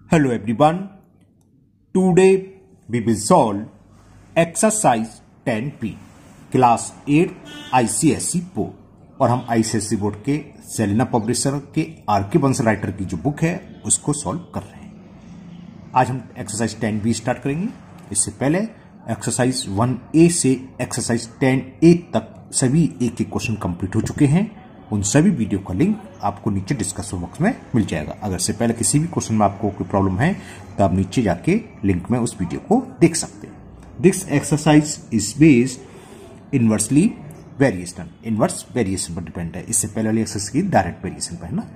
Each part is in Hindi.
Hello everyone. Today we will solve exercise 10P class 8 ICSE board और हम ICSE बोर्ड के सेलिना पब्लिशर के आर.के. बंसल राइटर की जो बुक है उसको सॉल्व कर रहे हैं। आज हम एक्सरसाइज 10B स्टार्ट करेंगे। इससे पहले एक्सरसाइज 1A से एक्सरसाइज 10A तक सभी एक एक क्वेश्चन कंप्लीट हो चुके हैं। उन सभी वीडियो का लिंक आपको नीचे डिस्क्रिप्शन बॉक्स में मिल जाएगा। अगर से पहले किसी भी क्वेश्चन में आपको कोई प्रॉब्लम है तो आप नीचे जाके लिंक में उस वीडियो को देख सकते हैं। This exercise is based inversely variation, inverse variation पर डिपेंड है। इससे पहले वाली एक्सरसाइज की डायरेक्ट वेरिएशन पर है ना।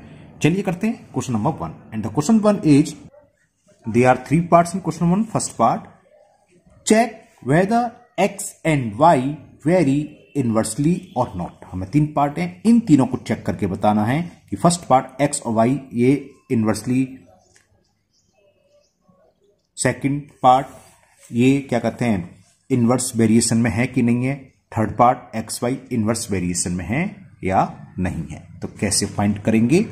चलिए करते हैं question number 1 and the question 1 is they are 3 parts in question 1। First part, check whether x and y vary inversely और नॉट। हमें 3 पार्ट हैं, इन तीनों को चेक करके बताना है कि फर्स्ट पार्ट x और y ये इनवर्सली, सेकंड पार्ट ये क्या कहते हैं इनवर्स वेरिएशन में है कि नहीं है, third part X Y inverse variation में है या नहीं है। तो कैसे फाइंड करेंगे,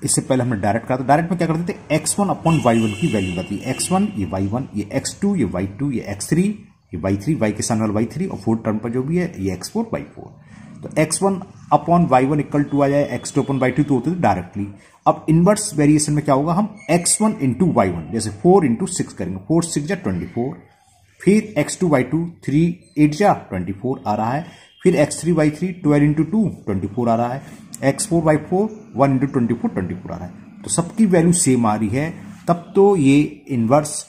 इससे पहले हमने डायरेक्ट कहा था। डायरेक्ट में क्या करते थे, x1 अपॉन y1 की वैल्यू बताती है। x1 ये y1, ये x2 ये y2, ये x3 ये y3, y के सामने वाला y3 और फोर्थ टर्म पर जो भी है ये x4 y4। तो x1 upon y1 equal to आ जाए x2 अपॉन y2 तो होते थे डायरेक्टली। अब इनवर्स वेरिएशन में क्या होगा, हम x1 इंटू y1 जैसे 4 इंटू 6 करेंगे, 4 6 जा 24, फिर x2 y2 3 8 जा 24 आ रहा है, फिर x3 y3 12 इंटू 2 24 आ रहा है, x4 y4 1 इंटू 24 24 आ रहा है। तो सबकी वैल्यू सेम आ रही है, तब तो ये इनवर्स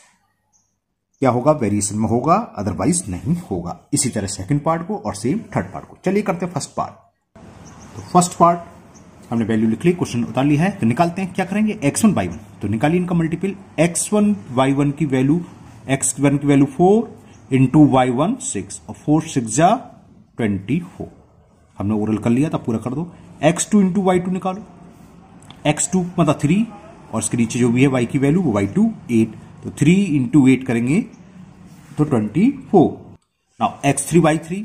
क्या होगा, वेरिएशन में होगा, अदरवाइज नहीं होगा। इसी तरह सेकंड पार्ट को और सेम थर्ड पार्ट को। चलिए करते हैं फर्स्ट पार्ट। तो फर्स्ट पार्ट हमने वैल्यू लिख ली, क्वेश्चन उतार लिया है, तो निकालते हैं। क्या करेंगे, x1 y1, तो निकालिए इनका मल्टीपल। x1 y1 की वैल्यू, x1 की वैल्यू 4 इंटू y1 6 और 4 6 जा 24। हमने ओरल कर लिया था, पूरा कर दो। x2 इंटू y2 निकालो, x2 मतलब 3 और इसके नीचे जो भी है y की वैल्यू वो y2 8, तो 3 इंटू 8 करेंगे तो 24। नाउ x3 y3,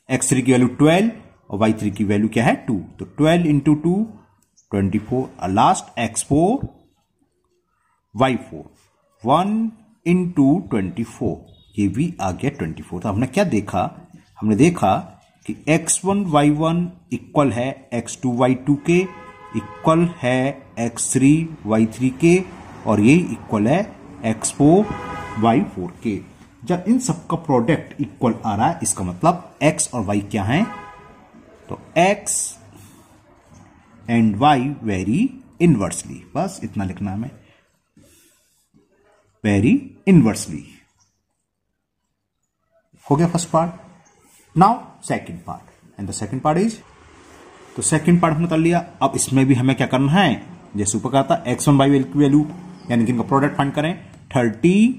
x3 की वैल्यू 12 और y3 की वैल्यू क्या है 2, तो 12 इंटू 2 24 और लास्ट x4 y4 1 इंटू 24, ये भी आ गया 24। तो हमने क्या देखा, हमने देखा कि x1 y1 इक्वल है x2 y2 के, इक्वल है x3 y3 के और ये इक्वल है x4 y4 के। जब इन सबका प्रोडक्ट इक्वल आ रहा है इसका मतलब x और y क्या है, तो x and y vary inversely, बस इतना लिखना है हमें, वेरी इनवर्सली। हो गया first part. Now second part and the second part is, तो सेकंड पार्ट हमने कर लिया। अब इसमें भी हमें क्या करना है, जैसे ऊपर कहा था x1 y की वैल्यू यानी कि इनका प्रोडक्ट फाइंड करें। 30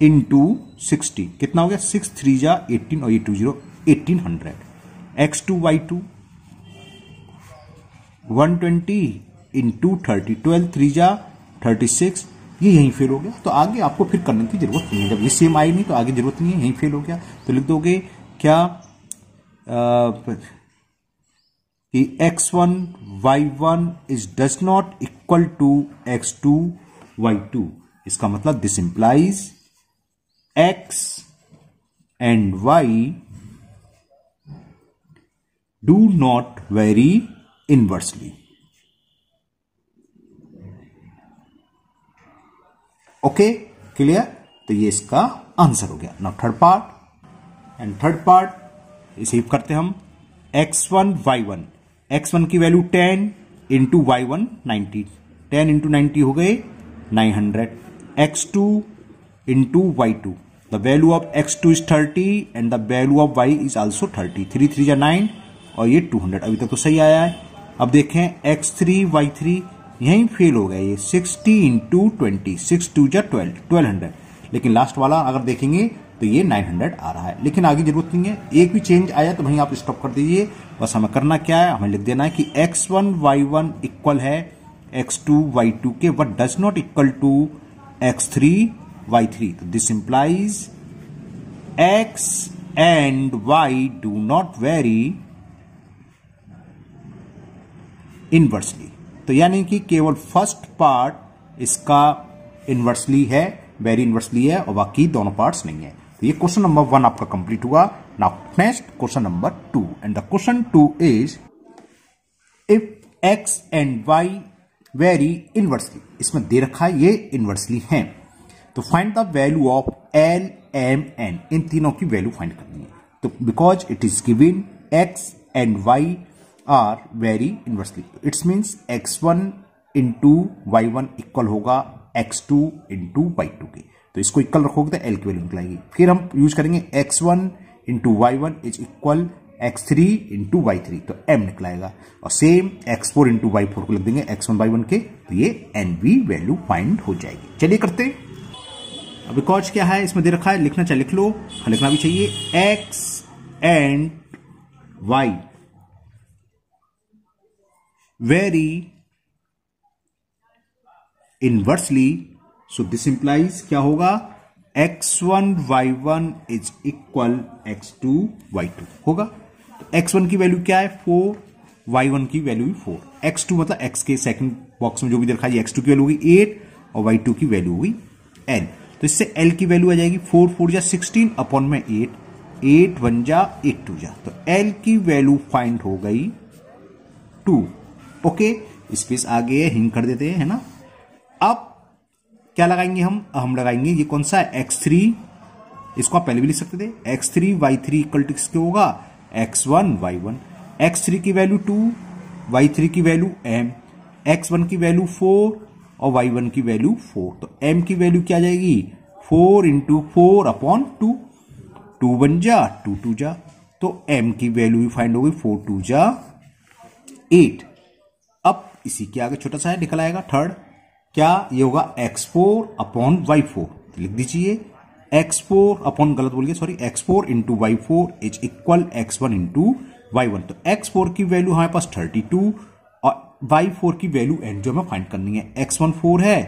इंटू 60 कितना हो गया, 6 3 जा 18 और ये 20 1800। x2 y2 120 इंटू 30 12 3 जा 36, ये यहीं फेल हो गया। तो आगे आपको फिर करने की जरूरत नहीं है, जब ये सेम आई नहीं तो आगे जरूरत नहीं है, यहीं फेल हो गया। तो लिख दोगे क्या कि x1 y1 is does not equal to x2 y2। इसका मतलब this implies x and y do not vary inversely. Okay clear, तो ये इसका आंसर हो गया। Now third part and third part receive करते हम। x1 y1, x1 की वैल्यू 10 इंटू y1 90, 10 इंटू 90 हो गए 900। x2 into y2, the value of x2 is 30 and the value of y is also 30, 3 3 जा 9 और ये 200। अभी तक तो सही आया है। अब देखें x3 y3 यहीं फेल हो गया, ये 60 इंटू 20, 6 2 जा 12, 1200। लेकिन लास्ट वाला अगर देखेंगे तो ये 900 आ रहा है, लेकिन आगे जरूरत नहीं है। एक भी चेंज आया तो वहीं आप स्टॉप कर दीजिए। बस हमें करना क्या है, हमें लिख देना है कि x1 y1 इक्वल है x2 y2 के, but does not equal to x3 y3। तो this implies x and y do not vary inversely. तो यानी कि केवल फर्स्ट पार्ट इसका इनवर्सली है, वेरी इनवर्सली है, और बाकी दोनों पार्ट्स नहीं है। तो ये क्वेश्चन नंबर 1 आपका कंप्लीट हुआ। Now next question number 2, and the question 2 is if x and y vary inversely, इसमें दे रखा है ये इनवर्सली है, तो find the value of l, m, n, इन तीनों की वैल्यू फाइंड करनी है। तो because it is given x and y are vary inversely, it's means x1 into y1 equal होगा x2 इंटू y2 के, तो इसको इक्वल रखोगे तो l की वैल्यू निकलाएगी। फिर हम यूज करेंगे x1 into y1 is equal x3 into y3, तो m निकलाएगा, और सेम x4 इंटू y4 को लिख देंगे x1 y1 के, तो ये nv वैल्यू फाइंड हो जाएगी। चलिए करते। अब बिकॉज क्या है इसमें दे रखा है, लिखना चाहे लिख लो, लिखना भी चाहिए, x and y vary inversely, so this implies क्या होगा, x1 y1 is equal x2 y2 होगा। तो x1 की वैल्यू क्या है 4, y1 की वैल्यू भी 4, x2 मतलब x के सेकंड बॉक्स में जो भी देखा है x2 की वैल्यू होगी 8 और y2 की वैल्यू होगी l, तो इससे l की वैल्यू आ जाएगी 4 4 जा 16 अपॉन में 8, 8 1 जा 8 2 जा, तो l की वैल्यू फाइंड हो गई 2। ओके, स्पेस आगे हिंग कर देते हैं, है ना। अब क्या लगाएंगे हम लगाएंगे ये कौन सा है x3, इसको आप पहले भी लिख सकते थे, x3 y3 इक्वल टू किसके होगा x1 y1, x3 की वैल्यू 2, y3 की वैल्यू m, x1 की वैल्यू 4 और y1 की वैल्यू 4, तो m की वैल्यू क्या आ जाएगी 4 इंटू 4 अपॉन 2, 2 1 जा 2 2 जा, तो m की वैल्यू भी फाइंड हो गई 4 2 जा 8। अब इसी के आगे छोटा सा है निकल आएगा थर्ड, क्या ये होगा x4 अपॉन y4, तो लिख दीजिए x4 अपॉन, गलत बोल गया sorry, x4 into y4 is equal x1 into y1, तो x4 की वैल्यू हमारे पास 32 और y4 की वैल्यू n जो हमें फाइंड करनी है, x1 4 है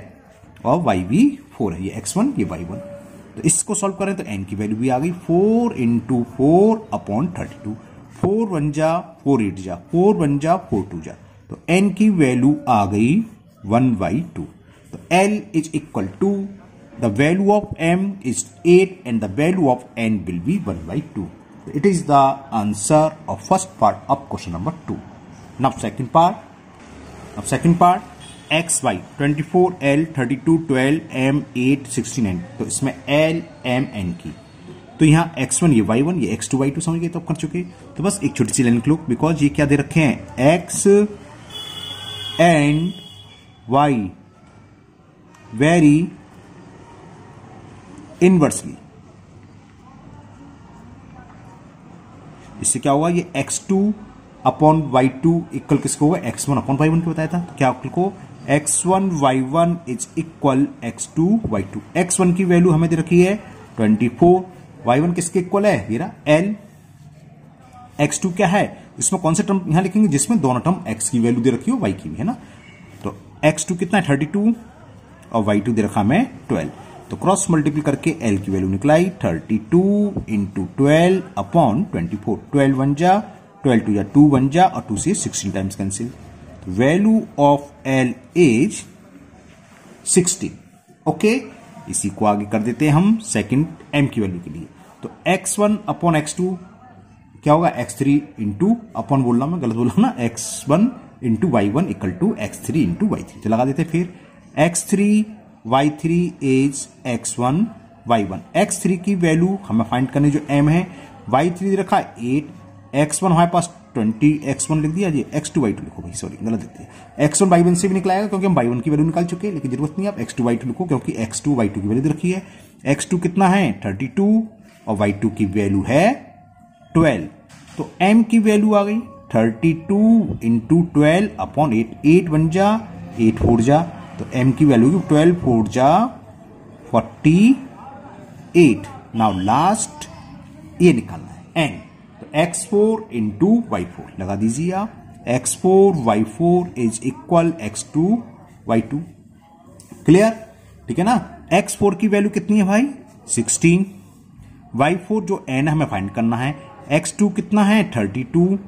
और y भी 4 है, ये x1 ये y1, तो इसको सॉल्व करें तो n की वैल्यू भी आ गई 4 इंटू 4 अपॉन 32, 4 1 जा 4 8 जा 4 1 जा 4 2 जा, तो n की वैल्यू आ गई 1/2, तो l is equal to the value of m is 8 and the value of n will be 1/2. So it is the answer of first part of question number 2. Now second part xy 24l 32 12 m 8 69, तो इसमें l m n की, तो यहाँ x1 ये y1 ये x2 y2 समझ गए, तो कर चुके, तो बस एक छोटी सी लाइन लिख लो, बिकॉज ये क्या दे रखे हैं x and y vary inversely, इससे क्या होगा ये x2 अपॉन y2 इक्वल किसको होगा x1 अपॉन y1 को बताया था, तो क्या लिखो x1 y1 is equal x2 y2, x1 की वैल्यू हमें दे रखी है 24, y1 किसके इक्वल है ये रहा l, x2 क्या है, इसमें कौन से टर्म यहां लिखेंगे जिसमें दोनों टर्म x की वैल्यू दे रखी हो y की भी, है ना, तो x2 कितना है 32 और y2 दे रखा हमें 12, तो क्रॉस मल्टीपल करके l की वैल्यू निकलाई 32 इंटू 12 अपॉन 24, 12 1 जा 12 2 जा 2 1 जा और 2 से 16 times cancel, value of l is 16। Okay, इसी को आगे कर देते हैं हम सेकंड m की वैल्यू के लिए, तो x1 अपॉन x2 क्या होगा x3 इंटू अपॉन बोलना मैं गलत बोला ना, x1 into y1 equal to x3 into y3, तो लगा देते फिर x3 y3 is x1 y1, x3 की वैल्यू हमें फाइंड करनी जो m है, y3 दे रखा 8, x1 हमारे पास 20, x1 लिख दिया, ये x2 y2 लिखो भाई, सॉरी गलत लिख दिया, x1 y1 से भी निकलाएगा क्योंकि हम y1 की वैल्यू निकाल चुके हैं, लेकिन जरूरत नहीं आप x2 y2 लिखो क्योंकि x2 y2 की वैल्यू दे रखी है, x2 कितना है 32 और y2 की वैल्यू है 12, तो m की वैल्यू आ गई 32 इंटू 12 अपॉन 8, 8 1 जा 8 4 जा, तो m की वैल्यू 12 4 जा 48। नाउ लास्ट ये निकालना है n, तो x4 इंटू y4 लगा दीजिए आप, x4 y4 is equal x2 y2, clear, ठीक है ना। x4 की वैल्यू कितनी है भाई 16, y4 जो n हमें फाइंड करना है, x2 कितना है 32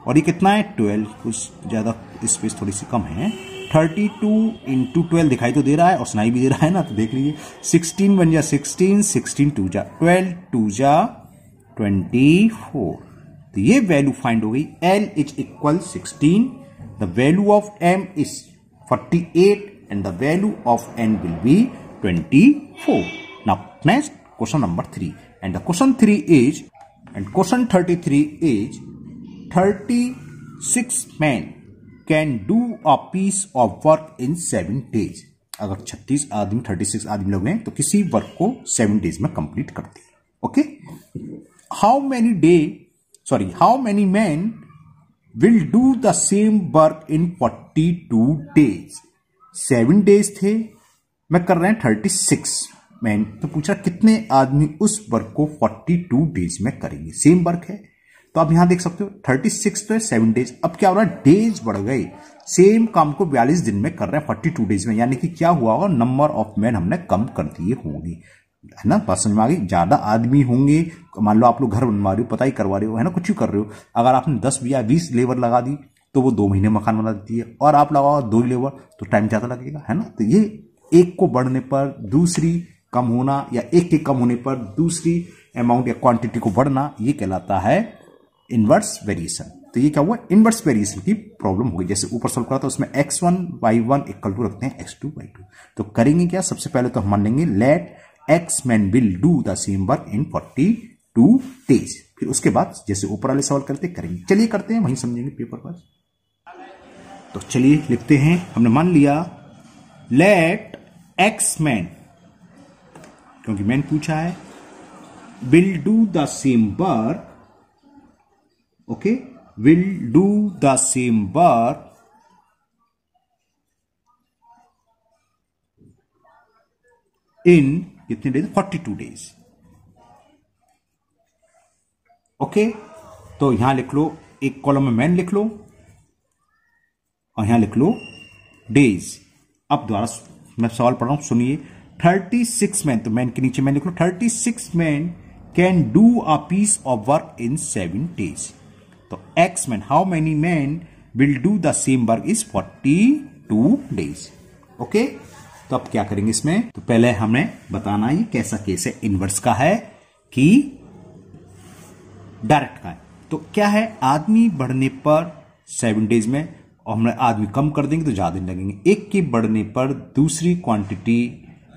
और ये कितना है 12, कुछ ज्यादा स्पेस थोड़ी सी कम है, 32 इंटू 12 दिखाई तो दे रहा है और सुनाई भी दे रहा है ना, तो देख लीजिए 16 बन जा 16, 16 2 जा 12, 2 जा 24। तो ये वैल्यू फाइंड हो गई। L is equal 16, the value of M is 48 and the value of N will be 24. Now next question number 3, and the question 3 is, and question 33 is 36 men can do a piece of work in 7 days. अगर 36 आदमी लोग हैं तो किसी वर्क को 7 डेज में कंप्लीट करते हैं। Okay, how many men will do the same work in 42 days? 7 days थे, मैं कर रहे हैं 36 मैन, तो पूछा कितने आदमी उस वर्क को 42 डेज में करेंगे। सेम वर्क है तो आप यहां देख सकते हो 36 तो है 7 डेज, अब क्या हो रहा है डेज बढ़ गए, सेम काम को 42 दिन में कर रहे हैं 42 डेज में, यानी कि क्या हुआ होगा नंबर ऑफ मैन हमने कम कर दिए होंगे, है ना। बात समझ में आ गई। ज्यादा आदमी होंगे, मान लो आप लोग घर बनवा रहे हो, पता ही करवा रहे हो, है ना, कुछ भी कर रहे हो, अगर आपने 10 या 20 लेबर लगा दी तो वो 2 महीने मकान बना देती है, और आप लगाओ 2 लेबर तो टाइम ज्यादा लगेगा, है ना। तो ये एक को बढ़ने पर दूसरी कम होना, या एक के कम होने पर दूसरी अमाउंट या क्वांटिटी को बढ़ना, ये कहलाता है इनवर्स वेरिएशन। तो ये क्या हुआ, इनवर्स वेरिएशन की प्रॉब्लम हो गई। जैसे ऊपर सॉल्व करा तो उसमें x1 y1 इक्वल टू रखते हैं x2 y2। तो करेंगे क्या, सबसे पहले तो हम मान लेंगे late x men will do the same work in 42 days। फिर उसके बाद जैसे ऊपर वाले सवाल करते करेंगे, चलिए करते हैं, वहीं समझेंगे पेपर पर। तो चलिए लिखते हैं, हमने मान लिया लेट x men, क्योंकि मैन पूछा है, will do the same work, okay, will do the same work in कितने डेज, 42 डेज। ओके, तो यहां लिख लो, एक कॉलम में मैन लिख लो और यहां लिख लो डेज। अब दोबारा मैं सवाल पढ़ रहा हूं, सुनिए। 36 मैन, तो मैन के नीचे मैन लिख लो, 36 man can do a piece of work in 7 days. तो X man, how many man will do the same work is 42 days. Okay, तो अब क्या करेंगे इसमें, तो पहले हमें बताना ये कैसा केस है, इनवर्स का है कि डायरेक्ट का है। तो क्या है, आदमी बढ़ने पर 7 डेज में, और हमने आदमी कम कर देंगे तो ज्यादा दिन लगेंगे। एक के बढ़ने पर दूसरी क्वांटिटी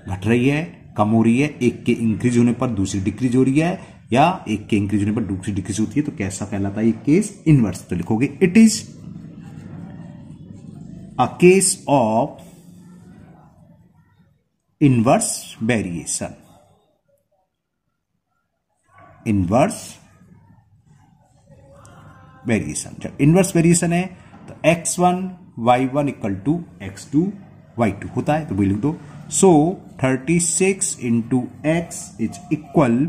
घट रही है, कम हो रही है, एक के इंक्रीज होने पर दूसरी डिक्रीज हो रही है, या एक के इंक्रीज होने पर दूसरी डिक्रीज होती है। तो कैसा कहलाता है ये केस, इनवर्स। तो लिखोगे it is a case of inverse variation. Inverse variation, जब इनवर्स वेरिएशन है तो x1 y1 equal to x2 y2 होता है, तो वो लिख दो। सो 36 इंटू एक्स इज इक्वल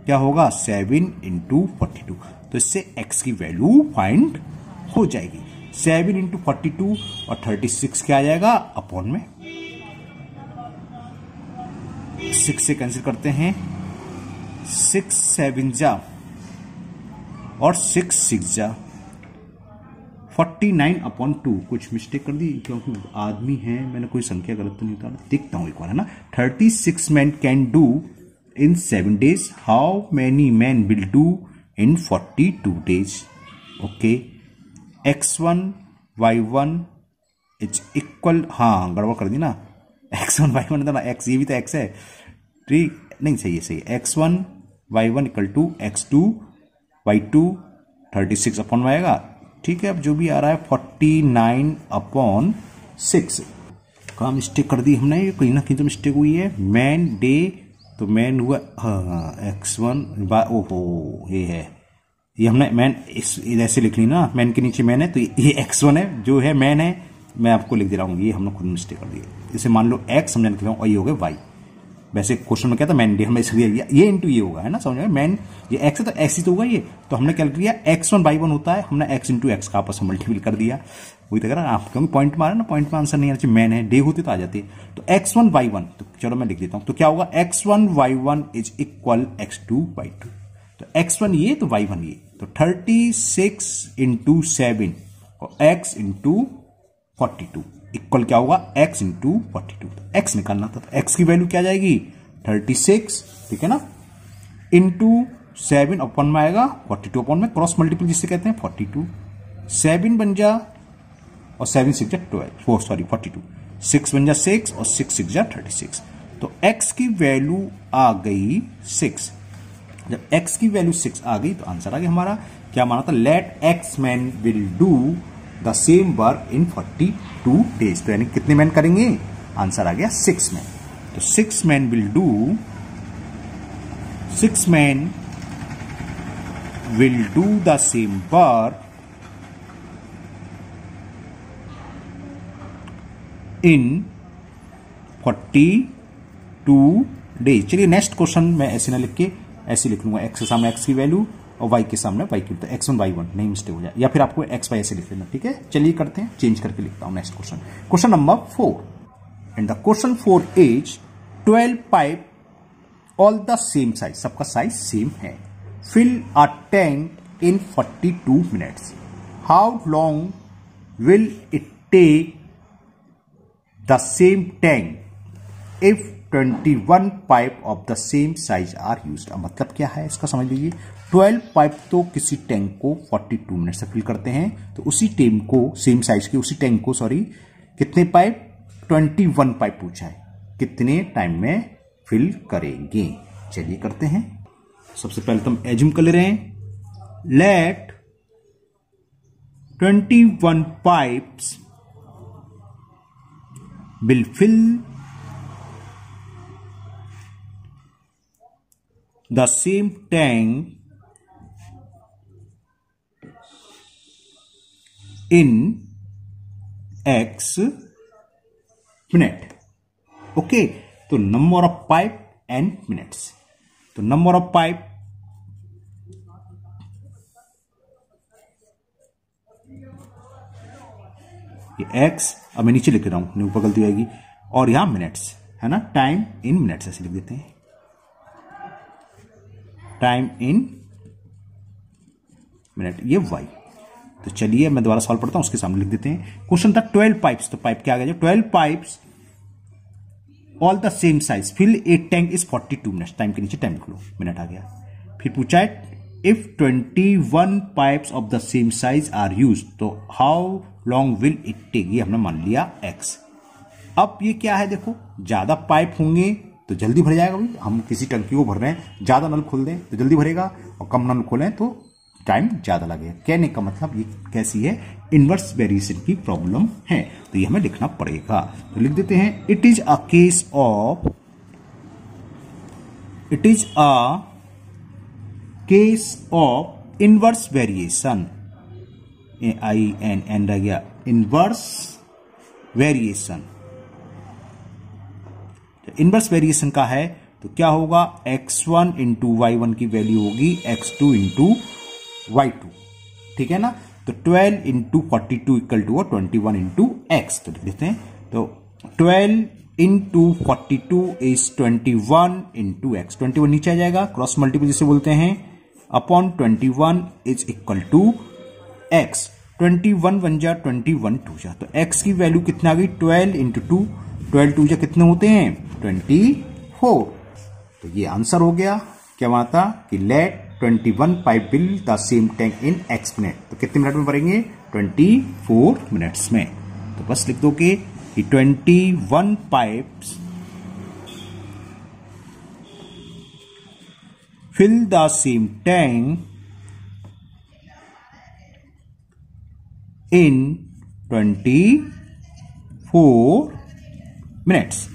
क्या होगा, 7 इंटू 42। तो इससे x की वैल्यू फाइंड हो जाएगी। 7 इंटू 42 और 36 क्या आ जाएगा अपॉन में 6 से कैंसिल करते हैं, 6 7 जा और 6 6 जा 49 अपॉन 2। कुछ मिस्टेक कर दी क्योंकि आदमी है, मैंने कोई संख्या गलत तो नहीं उतारा, देखता हूं एक बार, है ना। 36 man can do in 7 days, how many man will do in 42 days. Okay, x1 y1 is equal, हाँ गड़बड़ कर दी ना, x1 y1 था ना, x ये भी तो x है, ठीक नहीं, सही है, सही है। x1 y1 equal to x2 y2 36 upon में आएगा, ठीक है। अब जो भी आ रहा है 49 अपॉन 6। कहाँ मिस्टेक कर दी हमने, कहीं ना कहीं तो मिस्टेक हुई है। मैन डे, तो मैन हुआ x1 ओहो ये है, ये हमने मैन ऐसे लिख ली ना, मैन के नीचे मैन है, तो ये x1 है, जो है मैन है, मैं आपको लिख दे रहा हूँ, ये हमने खुद मिस्टेक कर दी। इसे मान लो x समझने के लिए, और ये हो गया y। वैसे क्वेश्चन में क्या था, मैन डे, हमने इसलिए ये इंटू ये होगा, है ना, समझ में, मैन ये x है तो x ही तो होगा ये, तो हमने क्या किया, x1 y1 होता है, हमने x इंटू एक्स का आपस में मल्टीपल कर दिया। वही तो आप क्योंकि पॉइंट मारा ना, पॉइंट में आंसर नहीं आना चाहिए, मैन है, डे होती तो आ जाती। तो x1 y1, तो चलो मैं लिख देता हूं, तो क्या होगा, x1 y1 is equal x2 y2। तो x1 ये तो y1 ये, तो 36 इंटू 7 और x इंटू 42, इक्वल क्या होगा x इंटू 42, तो x निकालना था, तो x की वैल्यू क्या जाएगी 36, ठीक है ना, इंटू 7 अपन में आएगा 42 अपन में क्रॉस मल्टीपल जिससे कहते हैं 42, 7 बन जा और 7 6 जा 12, सॉरी 42, 6 बन जा 6 और 6 6 जा 36, तो x की वैल्यू आ गई 6। जब x की वैल्यू 6 आ गई तो आंसर आ गया हमारा। क्या माना था, let x man will do the same work in 42 days, तो यानी कितने मैन करेंगे, आंसर आ गया 6 मैन। तो 6 man will do the same work in 42 days. चलिए नेक्स्ट क्वेश्चन मैं ऐसे ना लिख के ऐसे लिख लूंगा, x के सामने x की वैल्यू और y के सामने y की, तो x1 y1 नहीं मिस्टेक हो जाए, या फिर आपको x y ऐसे लिख लेना, ठीक है। चलिए करते हैं, चेंज करके लिखता हूं next question, question number 4, and the question 4 is 12 pipe all the same size, सबका साइज सेम है, fill a tank in 42 minutes, how long will it take the same tank if 21 pipe of the same size are used. मतलब क्या है इसका समझ लीजिए, 12 पाइप तो किसी टैंक को 42 मिनट से फिल करते हैं, तो उसी टैंक को सेम साइज के उसी टैंक को कितने पाइप, 21 पाइप पूछा है, कितने टाइम में फिल करेंगे। चलिए करते हैं, सबसे पहले तो हम एज्यूम कर ले रहे हैं, let 21 pipes will fill the same tank in x minute। Okay, तो number of pipe and minutes, तो नंबर ऑफ पाइप ये x, अब मैं नीचे लिख रहा हूं, ऊपर गलती आएगी, और यहां मिनट्स है ना, टाइम इन मिनट्स ऐसे लिख देते हैं, टाइम इन मिनट, ये y। तो चलिए मैं दोबारा सॉल्व पढ़ता हूं, उसके सामने लिख देते हैं। क्वेश्चन था 12 पाइप्स, तो पाइप क्या आ गया, 12 pipes all the same size fill a tank is 42 minutes, time के नीचे टाइम लिख लो, मिनट आ गया। फिर पूछा है if 21 pipes of the same size are used, तो how long will it take, ये हमने मान लिया x। अब ये क्या है, देखो ज्यादा पाइप होंगे तो जल्दी भर जाएगा, भाई हम किसी टंकी को भर रहे हैं, ज्यादा नल खोल दें तो जल्दी भरेगा, और कम नल खोलें तो टाइम ज्यादा लगेगा। कहने का मतलब ये कैसी है, इनवर्स वेरिएशन की प्रॉब्लम है, तो ये हमें लिखना पड़ेगा। तो लिख देते हैं, it is a case of inverse variation, IN रह गया, इनवर्स वेरिएशन। इनवर्स वेरिएशन का है तो क्या होगा, x1 इंटू y1 की वैल्यू होगी x2 इंटू y2, ठीक है ना। तो 12 into 42 equal to 21 into x, तो लिख देते हैं, तो 12 इंटू 42 इज 21 इंटू x, 21 नीचे आ जाएगा, क्रॉस मल्टीपल जिसे बोलते हैं, upon 21 is equal to x, 21 बन जा 21 टू जा, तो x की वैल्यू कितना आ गई, 12 इंटू 2, 12 टू जा कितने होते हैं 24। तो ये आंसर हो गया। क्या माता कि let 21 pipe fill the same tank in x minute, तो कितने मिनट में भरेंगे 24 मिनट्स में। तो बस लिख दो कि 21 pipes fill the same tank in 24 minutes।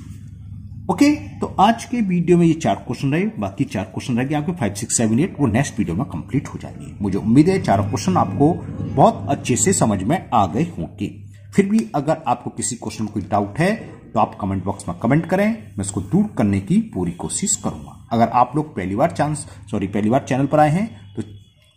Okay, तो आज के वीडियो में ये 4 क्वेश्चन रहे, बाकी 4 क्वेश्चन रह गए आपके 5, 6, 7, 8, वो नेक्स्ट वीडियो में कंप्लीट हो जाएंगे। मुझे उम्मीद है 4 क्वेश्चन आपको बहुत अच्छे से समझ में आ गए होंगे। फिर भी अगर आपको किसी क्वेश्चन कोई डाउट है तो आप कमेंट बॉक्स में कमेंट करें, मैं इसको दूर करने की पूरी कोशिश करूंगा। अगर आप लोग पहली बार चैनल पर आए हैं तो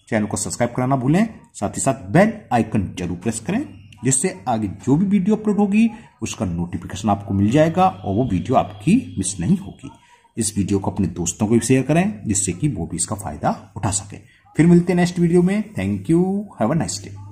चैनल को सब्सक्राइब करना ना भूलें, साथ ही साथ बेल आइकन जरूर प्रेस करें, जिससे आगे जो भी वीडियो अपलोड होगी उसका नोटिफिकेशन आपको मिल जाएगा और वो वीडियो आपकी मिस नहीं होगी। इस वीडियो को अपने दोस्तों को भी शेयर करें, जिससे कि वो भी इसका फायदा उठा सके। फिर मिलते हैं नेक्स्ट वीडियो में। Thank you, have a nice day.